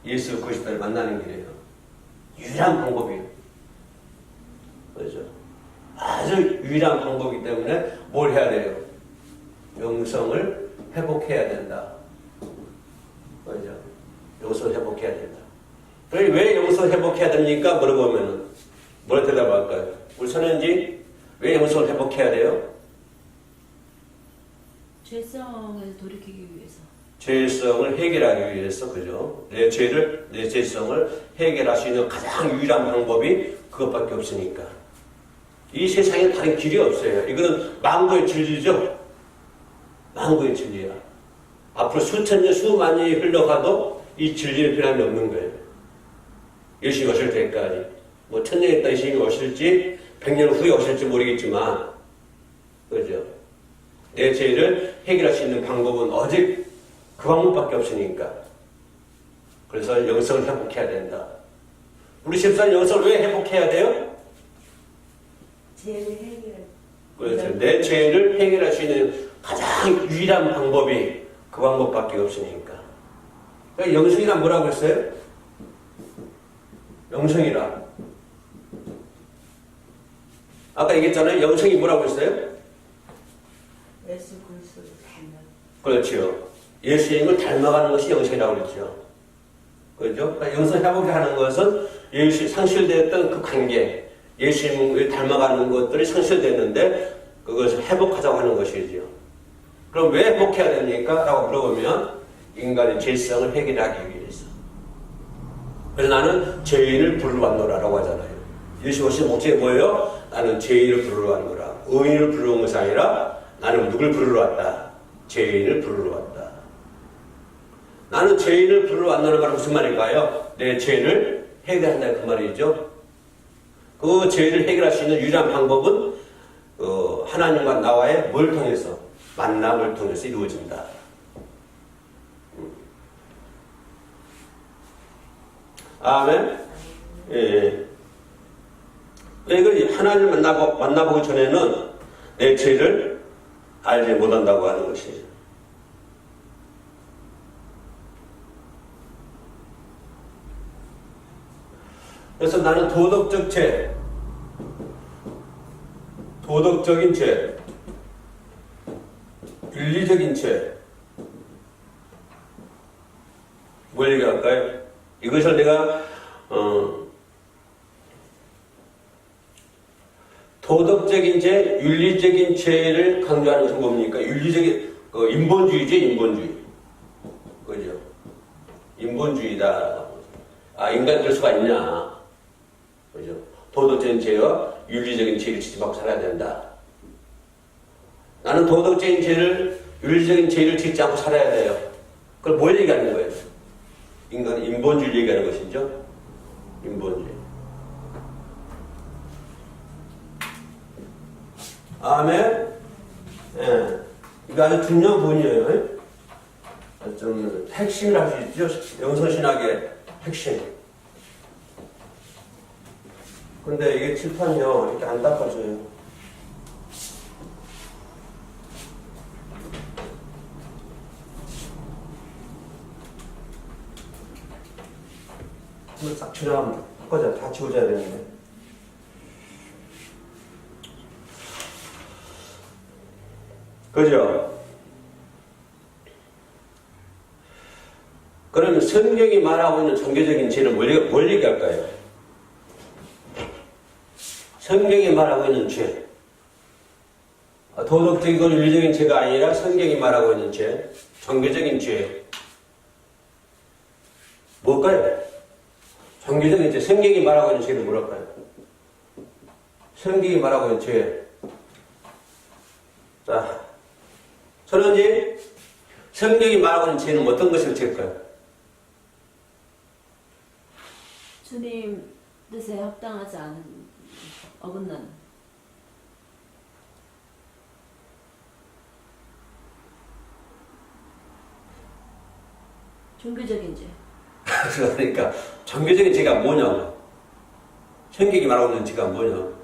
예수 그리스도를 만나는 길이에요. 유일한 방법이에요. 그렇죠? 아주 유일한 방법이기 때문에 뭘 해야 돼요? 영성을 회복해야 된다. 그렇죠? 영성을 회복해야 된다. 왜 영성을 회복해야 됩니까? 물어보면은 뭘 대답할까요? 우리 선현지 왜 영성을 회복해야 돼요? 죄성에서 돌이키기 위해서. 죄성을 해결하기 위해서, 그죠? 내 죄성을 해결할 수 있는 가장 유일한 방법이 그것밖에 없으니까. 이 세상에 다른 길이 없어요. 이거는 망고의 진리죠? 망고의 진리야. 앞으로 수천 년, 수만 년이 흘러가도 이 진리의 변함이 없는 거예요. 예수님이 오실 때까지. 뭐, 천년 있다 예수님이 오실지, 100년 후에 오실지 모르겠지만, 그죠? 내 죄를 해결할 수 있는 방법은 오직 그 방법밖에 없으니까. 그래서 영성을 회복해야 된다. 우리 집사님 영성을 왜 회복해야 돼요? 죄를 해결. 그렇죠. 내 죄를 해결할 수 있는 가장 유일한 방법이 그 방법밖에 없으니까. 그러니까 영성이란 뭐라고 했어요? 영성이라. 아까 얘기했잖아요. 영성이 뭐라고 했어요? 예수 그리스도를 닮는. 그렇죠. 예수님을 닮아가는 것이 영성이라고 그랬죠. 그렇죠? 그러니까 영성 회복을 하는 것은 예수 상실되었던 그 관계, 예수님을 닮아가는 것들이 상실됐는데 그것을 회복하자고 하는 것이죠. 그럼 왜 회복해야 됩니까? 라고 물어보면 인간의 죄성을 해결하기 위해서. 그래서 나는 죄인을 부르러 왔노라라고 하잖아요. 예수 오신 목적이 뭐예요? 나는 죄인을 부르러 왔노라. 의인을 부르러 온 것이 아니라 나는 누굴 부르러 왔다? 죄인을 부르러 왔다. 나는 죄인을 부르러 왔다는 말은 무슨 말일까요? 내 죄를 해결한다는 그 말이죠. 그 죄를 해결할 수 있는 유일한 방법은 하나님과 나와의 뭘 통해서? 만남을 통해서 이루어진다. 아멘. 예. 그러니까 하나님을 만나보기 전에는 내 죄를 알지 못한다고 하는 것이에요. 그래서 나는 도덕적 죄, 도덕적인 죄, 윤리적인 죄, 뭘 얘기할까요? 이것을 내가 도덕적인 죄, 윤리적인 죄를 강조하는 것은 뭡니까? 윤리적인 인본주의지, 인본주의. 그죠? 인본주의다. 아, 인간 될 수가 있냐? 그죠? 도덕적인 죄와 윤리적인 죄를 지지하고 살아야 된다. 나는 도덕적인 죄를, 윤리적인 죄를 짓지 않고 살아야 돼요. 그걸 뭘 얘기하는 거예요? 인본주의 얘기하는 것이죠. 인본주의. 아멘. 예. 이거 아주 중요한 부분이에요. 좀 핵심을 할 수 있죠. 영성신학의 핵심. 근데 이게 칠판이요. 이렇게 안 닦아져요. 이거 싹 지나가면 꺼져. 다 지워져야 되는데. 그죠? 그러면 성경이 말하고 있는 종교적인 죄는 뭘 얘기할까요? 성경이 말하고 있는 죄. 도덕적이고 윤리적인 죄가 아니라 성경이 말하고 있는 죄. 종교적인 죄. 뭘까요? 종교적인 죄. 성경이 말하고 있는 죄는 뭐랄까요? 성경이 말하고 있는 죄. 자, 선언님, 성경이 말하고 있는 죄는 어떤 것을 죄일까요? 주님 뜻에 합당하지 않은 어긋난 종교적인 죄. 그러니까 종교적인 죄가 뭐냐고. 성경이 말하고 있는 죄가 뭐냐.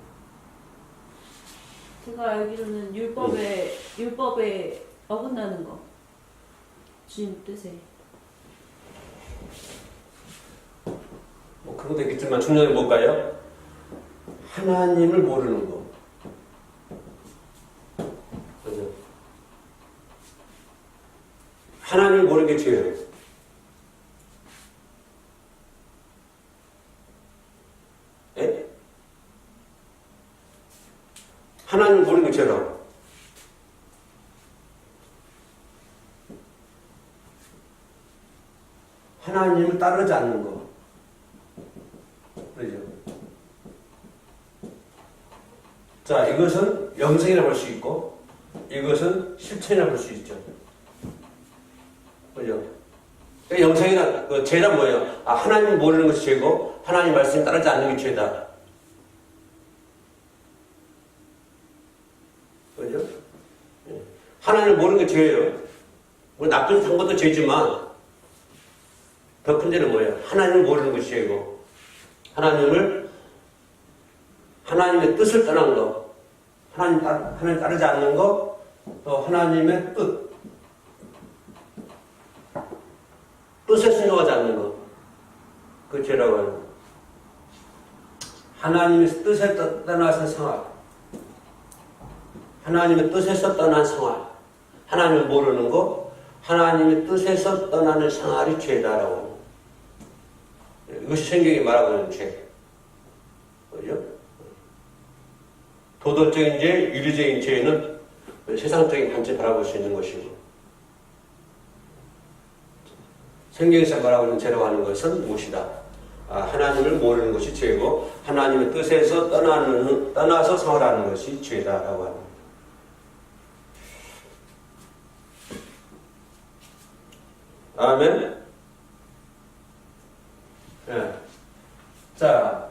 제가 알기로는 율법에 어긋나는 거. 주님 뜻에. 뭐 그런 것도 있겠지만 중요한 게 뭘까요? 하나님을 모르는 거. 그죠? 하나님을 모르는 게 죄예요. 예? 하나님을 모르는 게 죄라고. 하나님을 따르지 않는 거. 그죠? 자, 이것은 영성이라고 할 수 있고, 이것은 실천이라고 할 수 있죠. 그죠? 영성이나, 죄란 뭐예요? 아, 하나님 모르는 것이 죄고, 하나님 말씀 따르지 않는 게 죄다. 그죠? 하나님을 모르는 게 죄예요. 뭐 나쁜 산 것도 죄지만, 더 큰 죄는 뭐예요? 하나님을 모르는 것이 죄고, 하나님의 뜻을 떠난 거, 하나님 따르지 않는 거, 또 하나님의 뜻에 순종하지 않는 거, 그 죄라고 하는 거. 하나님의 뜻에 떠나서 생활, 하나님의 뜻에서 떠난 생활, 하나님을 모르는 거, 하나님의 뜻에서 떠나는 생활이 죄다라고 하는 거. 이것이 성경이 말하고 있는 죄. 그죠? 도덕적인 죄, 윤리적인 죄는 세상적인 관점 바라볼 수 있는 것이고, 성경에서 말하고 있는 죄라고 하는 것은 무엇이다? 아, 하나님을 모르는 것이 죄고, 하나님의 뜻에서 떠나서 생활하는 것이 죄다라고 합니다. 아멘. 네. 자,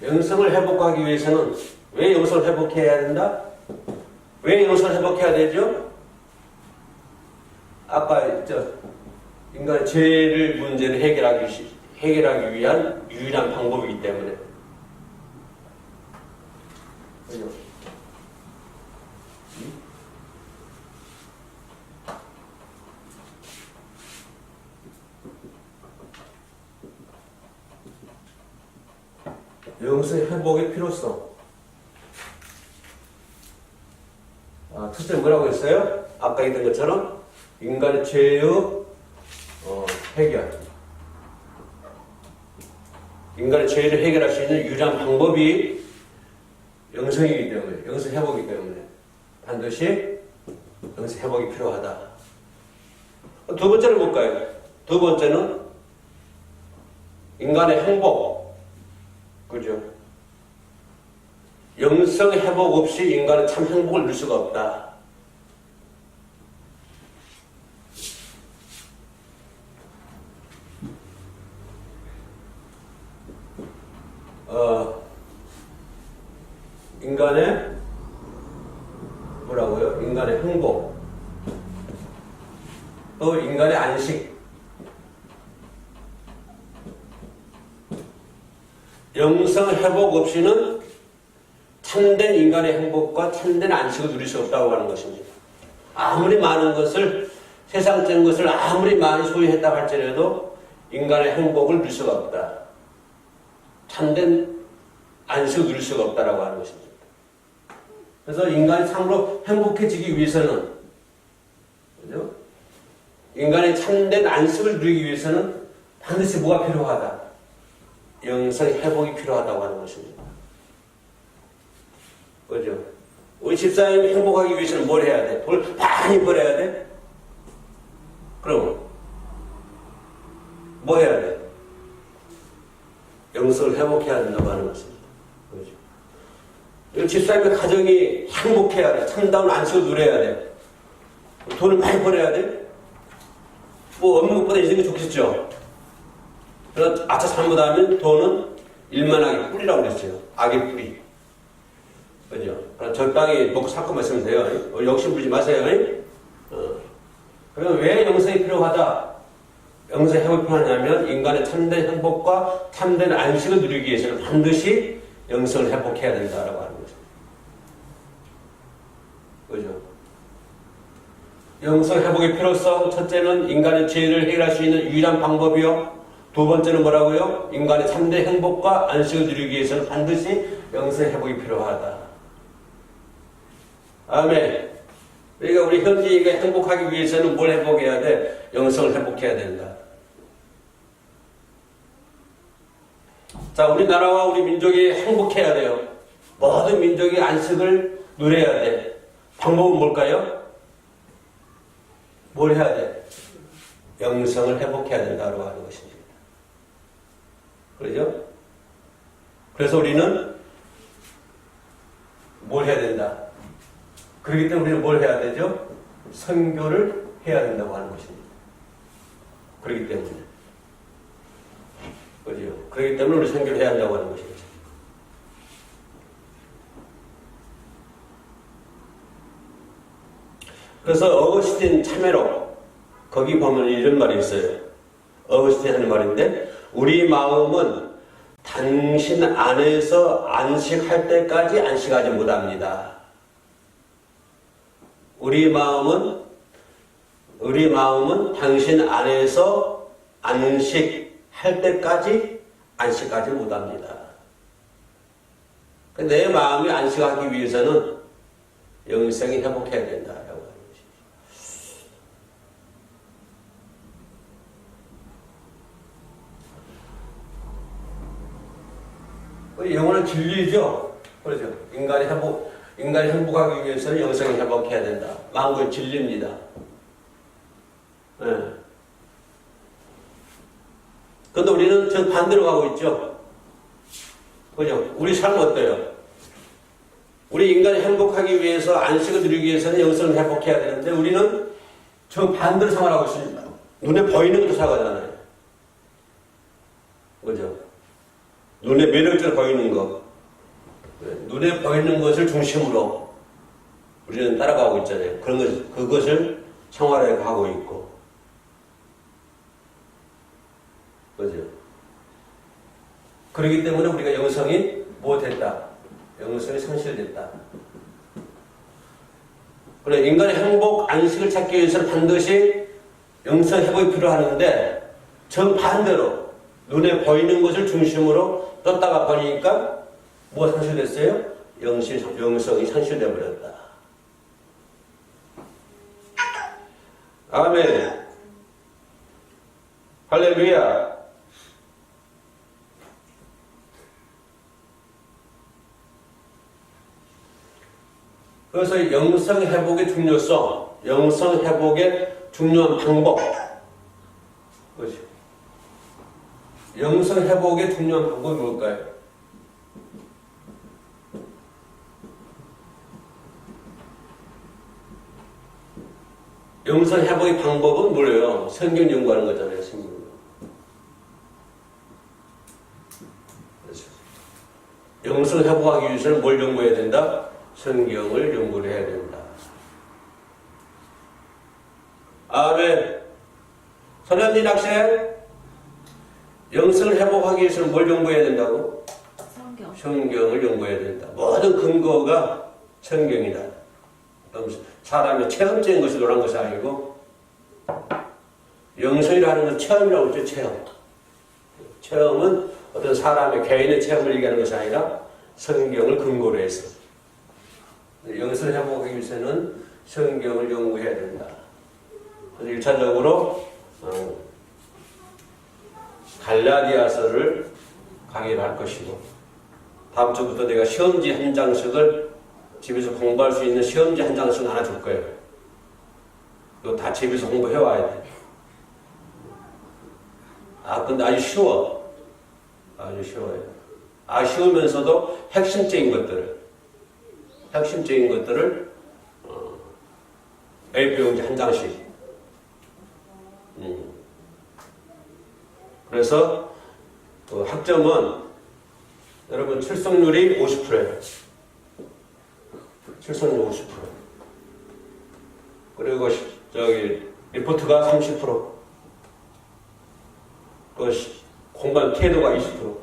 영성을 회복하기 위해서는 왜 영성을 회복해야 된다? 왜 영성을 회복해야 되죠? 아까 인간의 죄를 문제를 해결하기 위한 유일한 방법이기 때문에. 그죠? 영성 회복의 필요성. 첫째 뭐라고 했어요? 아까 했던 것처럼 인간의 죄의 해결. 인간의 죄를 해결할 수 있는 유일한 방법이 영성이기 때문에, 영성 회복이기 때문에 반드시 영성 회복이 필요하다. 두 번째는 뭘까요? 두 번째는 인간의 행복. 그죠? 영성 회복 없이 인간은 참 행복을 누릴 수가 없다. 인간의 뭐라고요? 인간의 행복, 또 인간의 안식. 영성 회복 없이는 참된 인간의 행복과 참된 안식을 누릴 수 없다고 하는 것입니다. 아무리 많은 것을, 세상적인 것을 아무리 많이 소유했다고 할지라도 인간의 행복을 누릴 수가 없다. 참된 안식을 누릴 수가 없다라고 하는 것입니다. 그래서 인간이 참으로 행복해지기 위해서는, 그죠? 인간의 참된 안식을 누리기 위해서는 반드시 뭐가 필요하다? 영성 회복이 필요하다고 하는 것입니다. 그죠? 우리 집사님이 행복하기 위해서는 뭘 해야 돼? 뭘 많이 벌어야 돼? 그럼 뭐 해야 돼? 영성을 회복해야 된다고 하는 것입니다. 그죠? 집사님의 가정이 행복해야 돼. 참다운 안식을 누려야 돼. 돈을 많이 벌어야 돼. 뭐 없는 것보다 있는 게 좋겠죠. 그래서 아차 잘못하면 돈은 일만하게 뿌리라고 그랬어요. 악의 뿌리. 그죠? 적당히 먹고 살고 마시면 돼요. 욕심 부리지 마세요. 그러면 왜 영성이 필요하다? 영성 회복이 필요하냐면 인간의 참된 행복과 참된 안식을 누리기 위해서는 반드시 영성을 회복해야 된다라고 하는 거죠. 그죠? 영성 회복의 필요성, 첫째는 인간의 죄를 해결할 수 있는 유일한 방법이요. 두 번째는 뭐라고요? 인간의 참된 행복과 안식을 누리기 위해서는 반드시 영성 회복이 필요하다. 아멘. 그러니까 우리 현지인가 행복하기 위해서는 뭘 회복해야 돼? 영성을 회복해야 된다. 자, 우리나라와 우리 민족이 행복해야 돼요. 모든 민족이 안식을 누려야 돼. 방법은 뭘까요? 뭘 해야 돼? 영성을 회복해야 된다고 하는 것입니다. 그러죠? 그래서 우리는 뭘 해야 된다? 그렇기 때문에 우리는 뭘 해야 되죠? 선교를 해야 된다고 하는 것입니다. 그렇기 때문에. 그죠? 그렇기 때문에 우리 선교를 해야 한다고 하는 것이죠. 그래서 어거스틴 참회로 거기 보면 이런 말이 있어요. 어거스틴 하는 말인데 우리 마음은 당신 안에서 안식할 때까지 안식하지 못합니다. 우리 마음은 당신 안에서 안식할 때까지 안식하지 못합니다. 내 마음이 안식하기 위해서는 영성이 회복해야 된다라고 하는 것이죠. 영혼은 진리죠. 그렇죠. 인간이 행복하기 위해서는 영성이 회복해야 된다. 만국의 진리입니다. 네. 그런데 우리는 저 반대로 가고 있죠. 그죠? 우리 삶은 어때요? 우리 인간이 행복하기 위해서 안식을 누리기 위해서는 영성을 회복해야 되는데 우리는 저 반대로 생활하고 있습니다. 눈에 보이는 것도 살아가잖아요. 그죠? 눈에 매력적으로 보이는 것. 눈에 보이는 것을 중심으로 우리는 따라가고 있잖아요. 그것을 생활에 가고 있고. 그죠? 그렇기 때문에 우리가 영성이 못했다. 영성이 상실됐다. 그래, 인간의 행복, 안식을 찾기 위해서는 반드시 영성 회복이 필요하는데 정반대로 눈에 보이는 것을 중심으로 떴다가 보니까 뭐가 상실됐어요? 영성이 상실되어 버렸다. 아멘. 할렐루야. 그래서 영성 회복의 중요성, 영성 회복의 중요한 방법, 그렇죠. 영성 회복의 중요한 방법이 뭘까요? 영성 회복의 방법은 뭐예요? 성경 연구하는 거잖아요, 성경. 그렇죠. 영성 회복하기 위해서는 뭘 연구해야 된다? 성경을 연구를 해야 된다. 아멘. 선현진 학생, 영성을 회복하기 위해서는 뭘 연구해야 된다고? 성경. 성경을 연구해야 된다. 모든 근거가 성경이다. 사람의 체험적인 것이 노란 것이 아니고 영성이라는 건 체험이라고 했죠. 체험. 체험은 어떤 사람의 개인의 체험을 얘기하는 것이 아니라 성경을 근거로 해서 영성을 회복하기 위해서는 성경을 연구해야 된다. 그래서 1차적으로 갈라디아서를 강의를 할 것이고 다음 주부터 내가 시험지 한 장씩을 집에서 공부할 수 있는 시험지 한 장씩 하나 줄 거예요. 이거 다 집에서 공부해 와야 돼. 근데 아주 쉬워. 아주 쉬워요. 쉬우면서도 핵심적인 것들을 A4용지 한 장씩. 그래서 학점은 여러분 출석률이 50%예요. 출석률 50%. 그리고 리포트가 30%. 공간 태도가 20%.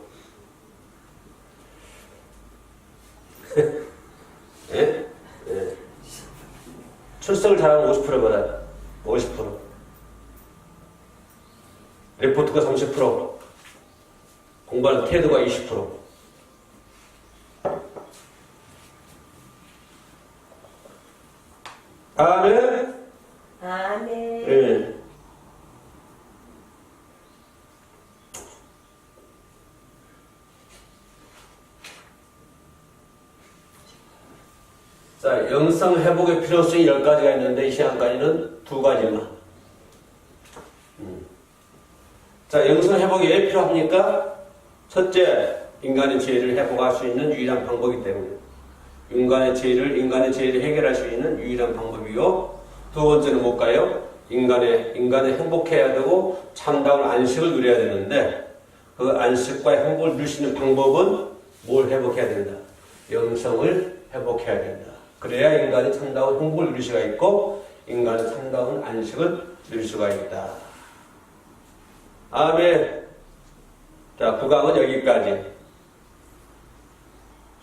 예? 예. 출석을 잘하면 50% 받아요. 50%. 리포트가 30%. 공부하는 태도가 20%. 아멘. 아멘. 예. 자, 영성 회복의 필요성이 10가지가 있는데 이 시간까지는 2가지만. 자, 영성 회복이 왜 필요합니까? 첫째, 인간의 죄를 회복할 수 있는 유일한 방법이기 때문에 인간의 죄를 해결할 수 있는 유일한 방법이요. 두 번째는 뭘까요? 인간의 행복해야 되고 참다운 안식을 누려야 되는데 그 안식과 행복을 누릴 수 있는 방법은 뭘 회복해야 된다? 영성을 회복해야 된다. 그래야 인간이 참다운 행복을 누릴 수가 있고 인간은 참다운 안식을 누릴 수가 있다. 아멘. 자, 구강은 여기까지.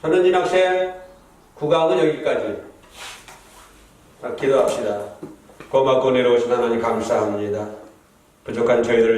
손은진 학생, 구강은 여기까지. 자, 기도합시다. 고맙고 내려오신 하나님 감사합니다. 부족한 저희들을